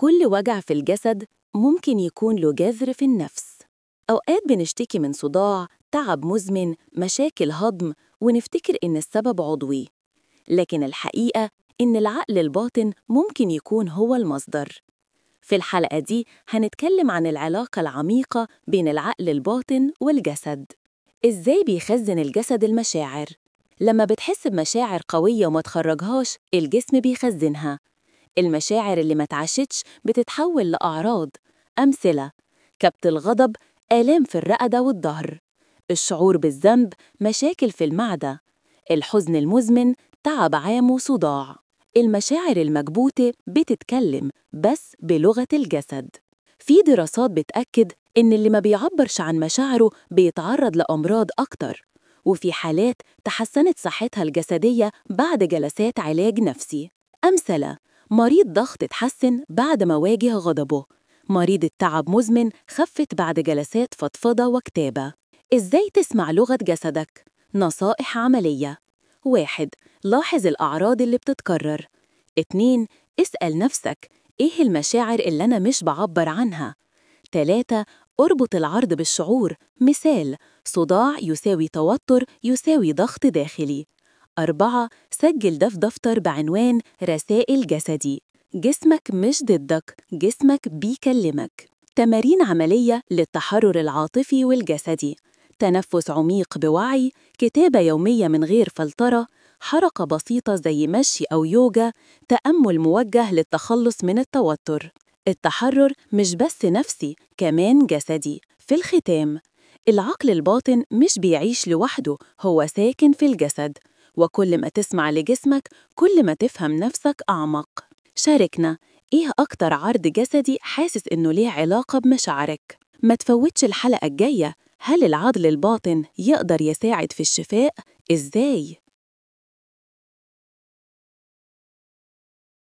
كل وجع في الجسد ممكن يكون له جذر في النفس. أوقات بنشتكي من صداع، تعب مزمن، مشاكل هضم، ونفتكر إن السبب عضوي. لكن الحقيقة إن العقل الباطن ممكن يكون هو المصدر. في الحلقة دي هنتكلم عن العلاقة العميقة بين العقل الباطن والجسد. إزاي بيخزن الجسد المشاعر؟ لما بتحس بمشاعر قوية وما تخرجهاش، الجسم بيخزنها. المشاعر اللي ما اتعاشتش بتتحول لأعراض. أمثلة: كبت الغضب، آلام في الرقبة والظهر. الشعور بالذنب، مشاكل في المعدة. الحزن المزمن، تعب عام وصداع. المشاعر المكبوتة بتتكلم بس بلغة الجسد. في دراسات بتأكد إن اللي ما بيعبرش عن مشاعره بيتعرض لأمراض أكتر، وفي حالات تحسنت صحتها الجسدية بعد جلسات علاج نفسي. أمثلة: مريض ضغط اتحسن بعد ما واجه غضبه. مريض التعب مزمن خفت بعد جلسات فضفضة وكتابة. إزاي تسمع لغة جسدك؟ نصائح عملية: 1. لاحظ الأعراض اللي بتتكرر. 2. اسأل نفسك: إيه المشاعر اللي أنا مش بعبر عنها؟ 3. اربط العرض بالشعور. مثال: صداع يساوي توتر يساوي ضغط داخلي. 4. سجل ده في دفتر بعنوان رسائل جسدي. جسمك مش ضدك، جسمك بيكلمك. تمارين عملية للتحرر العاطفي والجسدي: تنفس عميق بوعي، كتابة يومية من غير فلترة، حركة بسيطة زي مشي أو يوجا، تأمل موجه للتخلص من التوتر. التحرر مش بس نفسي، كمان جسدي. في الختام، العقل الباطن مش بيعيش لوحده، هو ساكن في الجسد. وكل ما تسمع لجسمك، كل ما تفهم نفسك أعمق. شاركنا، إيه أكتر عرض جسدي حاسس إنه ليه علاقة بمشاعرك؟ ما تفوتش الحلقة الجاية. هل العقل الباطن يقدر يساعد في الشفاء؟ إزاي؟